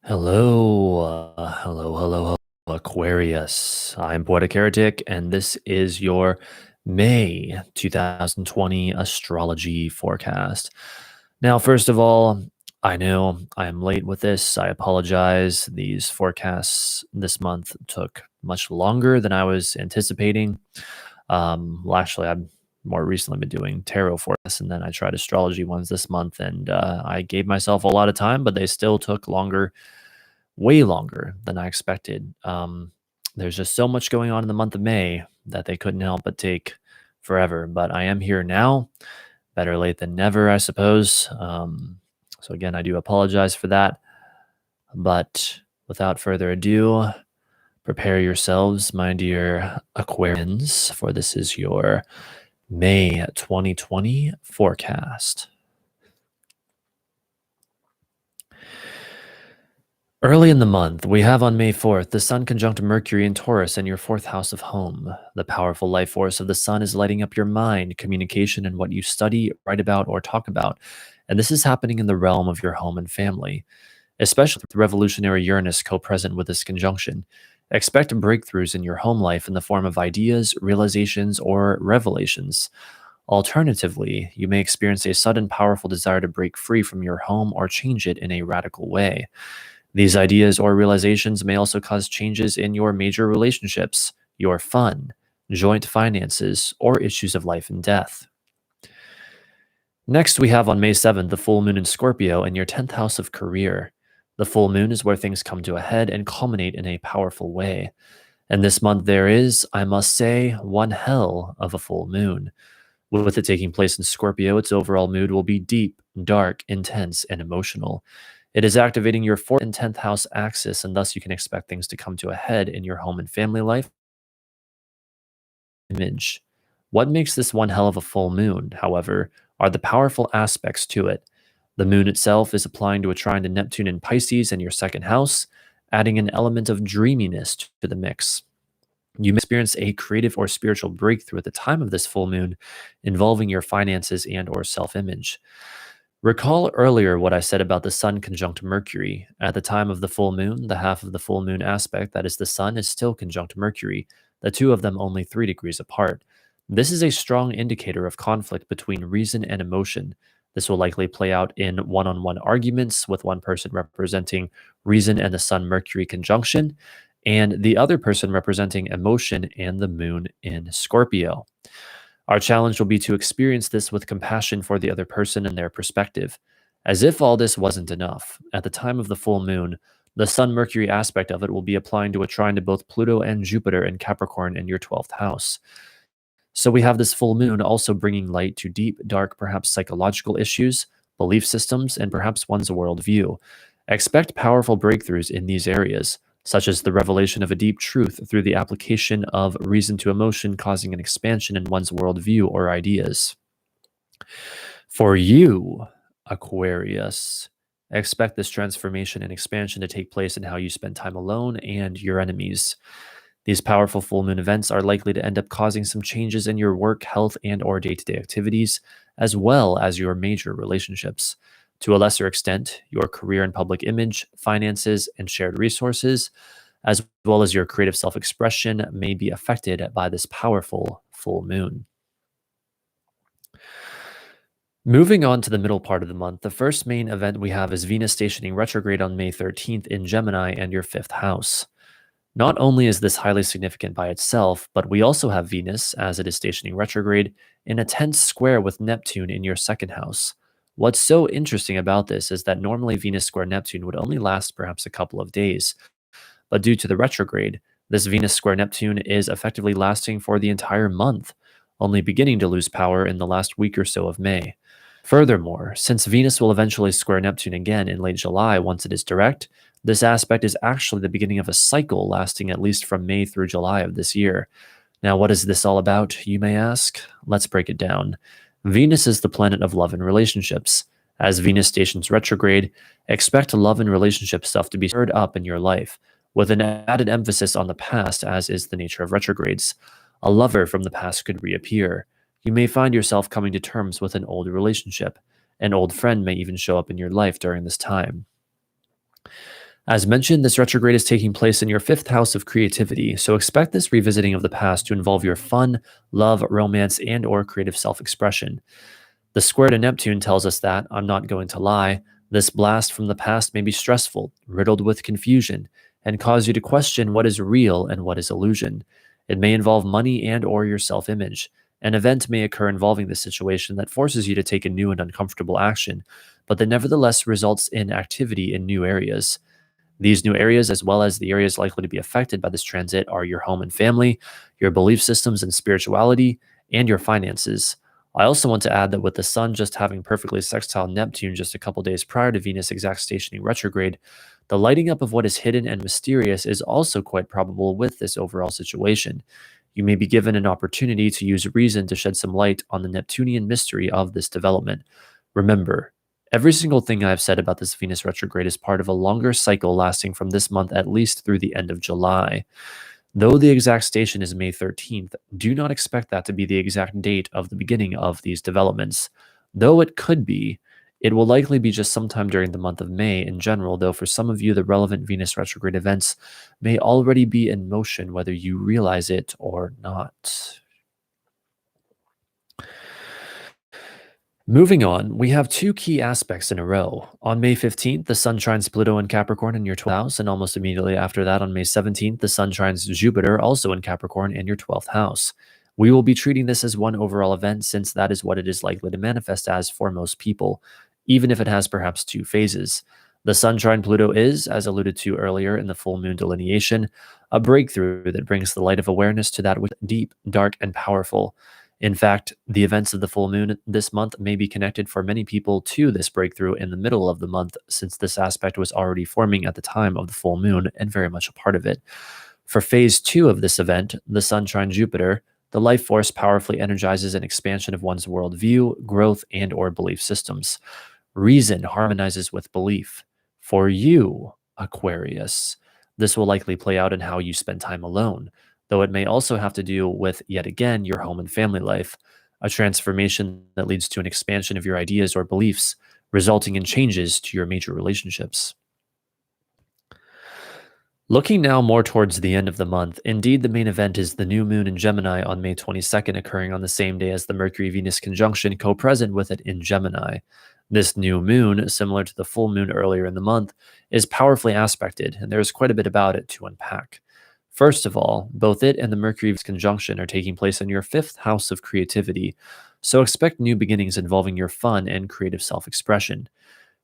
Hello, Aquarius. I'm Poetic Heretic, and this is your May 2020 astrology forecast. Now, first of all, I know I am late with this. I apologize. These forecasts this month took much longer than I was anticipating. Actually, I've more recently been doing tarot forecasts, and then I tried astrology ones this month, and I gave myself a lot of time, but they still took longer, way longer than I expected. There's just so much going on in the month of May that they couldn't help but take forever. But I am here now. Better late than never, I suppose. So, again, I do apologize for that. But without further ado, prepare yourselves, my dear Aquarians, for this is your May 2020 forecast. Early in the month, we have on May 4th the Sun conjunct Mercury in Taurus in your fourth house of home. The powerful life force of the Sun is lighting up your mind, communication, and what you study, write about, or talk about. And this is happening in the realm of your home and family, especially with revolutionary Uranus co-present with this conjunction. Expect breakthroughs in your home life in the form of ideas, realizations, or revelations. Alternatively, you may experience a sudden powerful desire to break free from your home or change it in a radical way. These ideas or realizations may also cause changes in your major relationships, your fun, joint finances, or issues of life and death. Next, we have on May 7th the full moon in Scorpio in your 10th house of career. The full moon is where things come to a head and culminate in a powerful way. And this month there is, I must say, one hell of a full moon. With it taking place in Scorpio, its overall mood will be deep, dark, intense, and emotional. It is activating your 4th and 10th house axis, and thus you can expect things to come to a head in your home and family life. Image. What makes this one hell of a full moon, however, are the powerful aspects to it. The moon itself is applying to a trine to Neptune in Pisces in your 2nd house, adding an element of dreaminess to the mix. You may experience a creative or spiritual breakthrough at the time of this full moon involving your finances and or self-image. Recall earlier what I said about the Sun conjunct Mercury. At the time of the full moon, the half of the full moon aspect, that is the Sun, is still conjunct Mercury, the two of them only 3 degrees apart. This is a strong indicator of conflict between reason and emotion. This will likely play out in one-on-one arguments, with one person representing reason and the Sun-Mercury conjunction, and the other person representing emotion and the moon in Scorpio. Our challenge will be to experience this with compassion for the other person and their perspective. As if all this wasn't enough, at the time of the full moon, the Sun-Mercury aspect of it will be applying to a trine to both Pluto and Jupiter in Capricorn in your 12th house. So we have this full moon also bringing light to deep, dark, perhaps psychological issues, belief systems, and perhaps one's worldview. Expect powerful breakthroughs in these areas, such as the revelation of a deep truth through the application of reason to emotion, causing an expansion in one's worldview or ideas. For you, Aquarius, expect this transformation and expansion to take place in how you spend time alone and your enemies. These powerful full moon events are likely to end up causing some changes in your work, health, and or day-to-day activities, as well as your major relationships. To a lesser extent, your career and public image, finances, and shared resources, as well as your creative self-expression, may be affected by this powerful full moon. Moving on to the middle part of the month, the first main event we have is Venus stationing retrograde on May 13th in Gemini and your 5th house. Not only is this highly significant by itself, but we also have Venus, as it is stationing retrograde, in a tense square with Neptune in your 2nd house. What's so interesting about this is that normally Venus square Neptune would only last perhaps a couple of days, but due to the retrograde, this Venus square Neptune is effectively lasting for the entire month, only beginning to lose power in the last week or so of May. Furthermore, since Venus will eventually square Neptune again in late July once it is direct, this aspect is actually the beginning of a cycle lasting at least from May through July of this year. Now, what is this all about, you may ask? Let's break it down. Venus is the planet of love and relationships. As Venus stations retrograde, expect love and relationship stuff to be stirred up in your life, with an added emphasis on the past, as is the nature of retrogrades. A lover from the past could reappear. You may find yourself coming to terms with an old relationship. An old friend may even show up in your life during this time. As mentioned, this retrograde is taking place in your fifth house of creativity, so expect this revisiting of the past to involve your fun, love, romance, and or creative self-expression. The square to Neptune tells us that, I'm not going to lie, this blast from the past may be stressful, riddled with confusion, and cause you to question what is real and what is illusion. It may involve money and or your self-image. An event may occur involving this situation that forces you to take a new and uncomfortable action, but that nevertheless results in activity in new areas. These new areas, as well as the areas likely to be affected by this transit, are your home and family, your belief systems and spirituality, and your finances. I also want to add that with the Sun just having perfectly sextile Neptune just a couple days prior to Venus exact stationing retrograde, the lighting up of what is hidden and mysterious is also quite probable with this overall situation. You may be given an opportunity to use reason to shed some light on the Neptunian mystery of this development. Remember, every single thing I've said about this Venus retrograde is part of a longer cycle lasting from this month at least through the end of July. Though the exact station is May 13th, do not expect that to be the exact date of the beginning of these developments. Though it could be, it will likely be just sometime during the month of May in general, though for some of you, the relevant Venus retrograde events may already be in motion, whether you realize it or not. Moving on, we have two key aspects in a row. On May 15th, the Sun trines Pluto in Capricorn in your 12th house, and almost immediately after that, on May 17th, the Sun trines Jupiter also in Capricorn in your 12th house. We will be treating this as one overall event since that is what it is likely to manifest as for most people, even if it has perhaps two phases. The Sun trine Pluto is, as alluded to earlier in the full moon delineation, a breakthrough that brings the light of awareness to that which is deep, dark, and powerful. In fact, the events of the full moon this month may be connected for many people to this breakthrough in the middle of the month, since this aspect was already forming at the time of the full moon and very much a part of it. For phase two of this event, the Sun trine Jupiter, the life force powerfully energizes an expansion of one's worldview, growth, and or belief systems. Reason harmonizes with belief. For you, Aquarius, this will likely play out in how you spend time alone, though it may also have to do with, yet again, your home and family life, a transformation that leads to an expansion of your ideas or beliefs, resulting in changes to your major relationships. Looking now more towards the end of the month, indeed the main event is the new moon in Gemini on May 22nd, occurring on the same day as the Mercury-Venus conjunction co-present with it in Gemini. This new moon, similar to the full moon earlier in the month, is powerfully aspected, and there is quite a bit about it to unpack. First of all, both it and the Mercury-Venus conjunction are taking place in your fifth house of creativity, so expect new beginnings involving your fun and creative self-expression.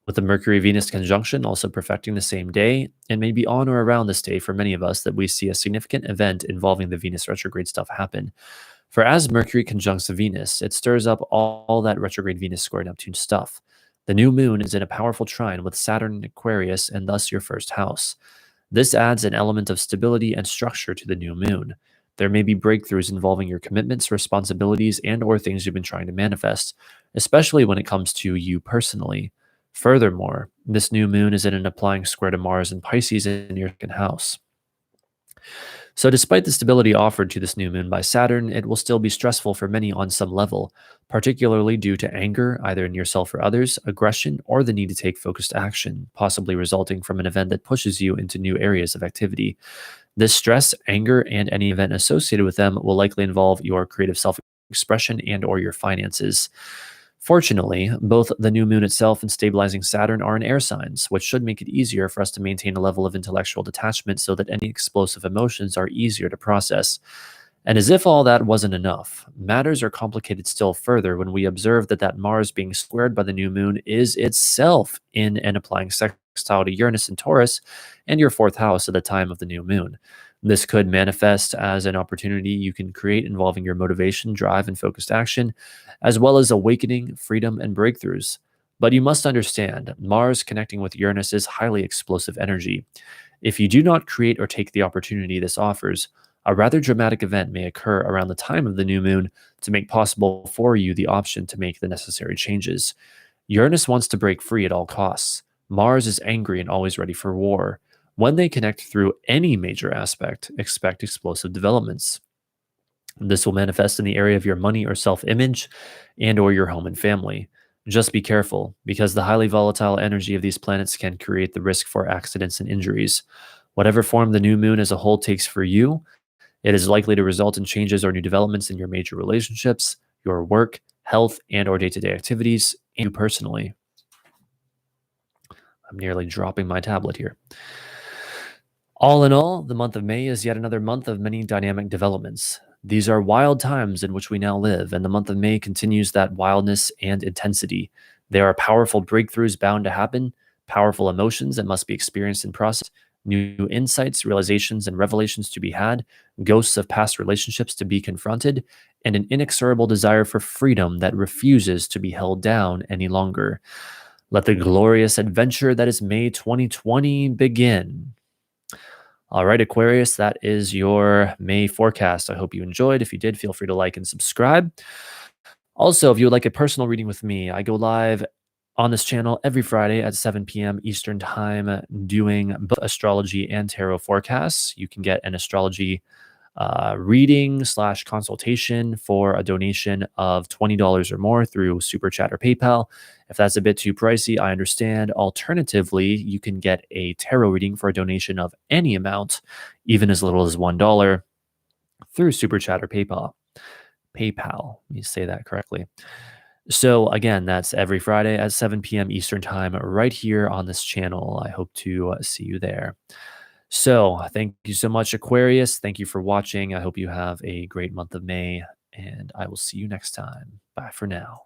With the Mercury-Venus conjunction also perfecting the same day, it may be on or around this day for many of us that we see a significant event involving the Venus retrograde stuff happen. For as Mercury conjuncts Venus, it stirs up all that retrograde Venus square Neptune stuff. The new moon is in a powerful trine with Saturn in Aquarius and thus your first house. This adds an element of stability and structure to the new moon. There may be breakthroughs involving your commitments, responsibilities, and or things you've been trying to manifest, especially when it comes to you personally. Furthermore, this new moon is in an applying square to Mars and Pisces in your second house. So, despite the stability offered to this new moon by Saturn, it will still be stressful for many on some level, particularly due to anger, either in yourself or others, aggression, or the need to take focused action, possibly resulting from an event that pushes you into new areas of activity. This stress, anger, and any event associated with them will likely involve your creative self-expression and or your finances. Fortunately, both the new moon itself and stabilizing Saturn are in air signs, which should make it easier for us to maintain a level of intellectual detachment so that any explosive emotions are easier to process. And as if all that wasn't enough, matters are complicated still further when we observe that Mars being squared by the new moon is itself in and applying sextile to Uranus and Taurus and your fourth house at the time of the new moon. This could manifest as an opportunity you can create involving your motivation, drive, and focused action, as well as awakening, freedom, and breakthroughs. But you must understand, Mars connecting with Uranus is highly explosive energy. If you do not create or take the opportunity this offers, a rather dramatic event may occur around the time of the new moon to make possible for you the option to make the necessary changes. Uranus wants to break free at all costs. Mars is angry and always ready for war. When they connect through any major aspect, expect explosive developments. This will manifest in the area of your money or self-image and or your home and family. Just be careful, because the highly volatile energy of these planets can create the risk for accidents and injuries. Whatever form the new moon as a whole takes for you, it is likely to result in changes or new developments in your major relationships, your work, health, and or day-to-day activities, and you personally. I'm nearly dropping my tablet here. All in all, the month of May is yet another month of many dynamic developments. These are wild times in which we now live, and the month of May continues that wildness and intensity. There are powerful breakthroughs bound to happen, powerful emotions that must be experienced and processed, new insights, realizations, and revelations to be had, ghosts of past relationships to be confronted, and an inexorable desire for freedom that refuses to be held down any longer. Let the glorious adventure that is May 2020 begin. All right, Aquarius, that is your May forecast. I hope you enjoyed. If you did, feel free to like and subscribe. Also, if you would like a personal reading with me, I go live on this channel every Friday at 7 p.m. Eastern Time doing both astrology and tarot forecasts. You can get an astrology reading slash consultation for a donation of $20 or more through Super Chat or PayPal. If that's a bit too pricey, I understand. Alternatively, you can get a tarot reading for a donation of any amount, even as little as $1 through Super Chat or PayPal. Let me say that correctly. So again, that's every Friday at 7 p.m. Eastern Time right here on this channel. I hope to see you there. So thank you so much, Aquarius. Thank you for watching. I hope you have a great month of May, and I will see you next time. Bye for now.